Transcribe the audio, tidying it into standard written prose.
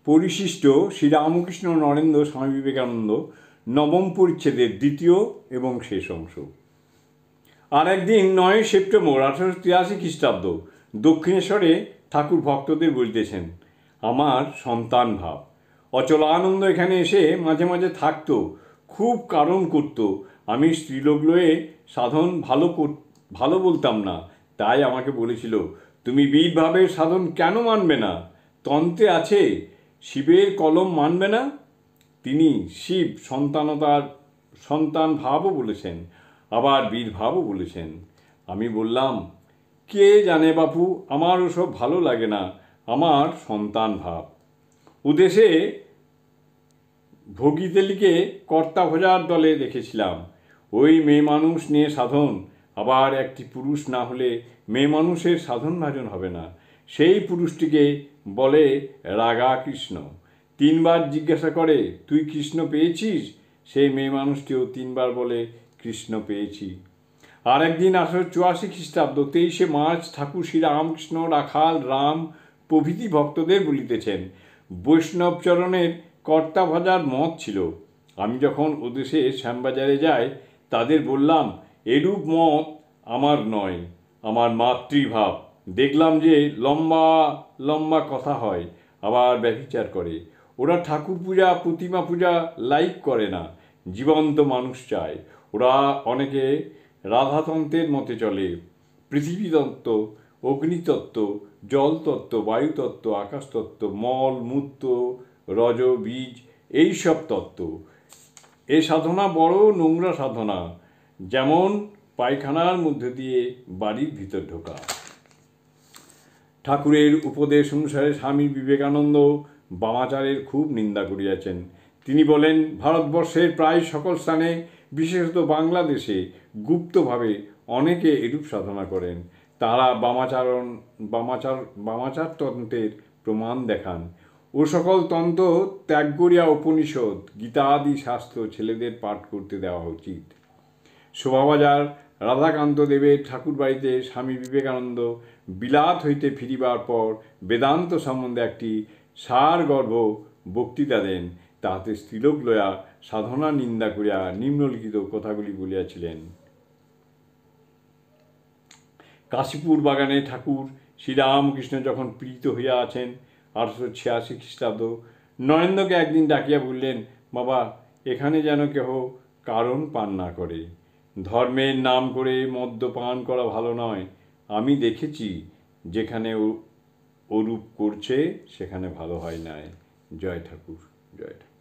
পরিশিষ্ট শ্রীরামকৃষ্ণ নরেন্দ্র স্বামী বিবেকানন্দ নবম পরিচ্ছেদের দ্বিতীয় এবং শেষ অংশ। আর একদিন 9 সেপ্টেম্বর 1883 খ্রিস্টাব্দ দক্ষিণেশ্বরে ঠাকুর ভক্তদের বলিতেছেন, আমার সন্তান ভাব অচলানন্দ এখানে এসে মাঝে মাঝে থাকতো, খুব কারণ করত। আমি স্ত্রীলোক লয়ে সাধন ভালো বলতাম না, তাই আমাকে বলেছিল, তুমি বীরভাবের সাধন কেন মানবে না? তন্ত্রে আছে শিবের কলম মানবে না? তিনি শিব সন্তান ভাবও বলেছেন, আবার বীরভাবও বলেছেন। আমি বললাম, কে জানে বাপু, আমার ওসব ভালো লাগে না, আমার সন্তান ভাব। উদেশে ভোগীতেলিকে কর্তা ভোজার দলে দেখেছিলাম। ওই মেয়ে মানুষ নিয়ে সাধন, আবার একটি পুরুষ না হলে মেয়ে মানুষের সাধন ভাজন হবে না। সেই পুরুষটিকে বলে রাগা কৃষ্ণ। 3 বার জিজ্ঞাসা করে, তুই কৃষ্ণ পেয়েছিস? সেই মেয়ে মানুষটিও 3 বার বলে, কৃষ্ণ পেয়েছি। আর একদিন 1884 খ্রিস্টাব্দ 23 মার্চ ঠাকুর শ্রীরামকৃষ্ণ, রাখাল, রাম প্রভৃতি ভক্তদের বলিতেছেন, বৈষ্ণবচরণের কর্তা ভজার মত ছিল। আমি যখন ওদেশে শ্যামবাজারে যাই, তাদের বললাম, এরূপ মত আমার নয়, আমার মাতৃভাব। দেখলাম যে লম্বা লম্বা কথা হয়, আবার ব্যভিচার করে। ওরা ঠাকুর পূজা, প্রতিমা পূজা লাইক করে না, জীবন্ত মানুষ চায়। ওরা অনেকে রাধাতন্ত্রের মতে চলে। পৃথিবীতত্ত্ব, অগ্নিতত্ত্ব, জলতত্ত্ব, বায়ুতত্ত্ব, আকাশতত্ত্ব, মল, মূত্র, রজ, বীজ, এইসব তত্ত্ব। এ সাধনা বড় নোংরা সাধনা, যেমন পায়খানার মধ্যে দিয়ে বাড়ির ভিতর ঢোকা। ঠাকুরের উপদেশ অনুসারে স্বামী বিবেকানন্দ বামাচারের খুব নিন্দা করিয়াছেন। তিনি বলেন, ভারতবর্ষের প্রায় সকল স্থানে, বিশেষত বাংলাদেশে গুপ্তভাবে অনেকে এরূপ সাধনা করেন। তারা বামাচারতন্ত্রের প্রমাণ দেখান। ও সকল তন্ত্র ত্যাগ করিয়া উপনিষদ, গীতা আদি শাস্ত্র ছেলেদের পাঠ করতে দেওয়া উচিত। শোভাবাজার রাধাকান্ত দেবের ঠাকুর বাড়িতে স্বামী বিবেকানন্দ বিলাত হইতে ফিরিবার পর বেদান্ত সম্বন্ধে একটি সারগর্ভ বক্তৃতা দেন। তাহাতে স্ত্রীলোক লয়া সাধনা নিন্দা করিয়া নিম্নলিখিত কথাগুলি বলিয়াছিলেন। কাশীপুর বাগানে ঠাকুর শ্রীরামকৃষ্ণ যখন পীড়িত হইয়া আছেন 1886 খ্রিস্টাব্দ, নরেন্দ্রকে একদিন ডাকিয়া বললেন, বাবা, এখানে যেন কেহ কারণ পান না করে। ধর্মের নাম করে মদ্যপান করা ভালো নয়। আমি দেখেছি যেখানে ওরূপ করছে সেখানে ভালো হয় নাই। জয় ঠাকুর, জয় ঠাকুর।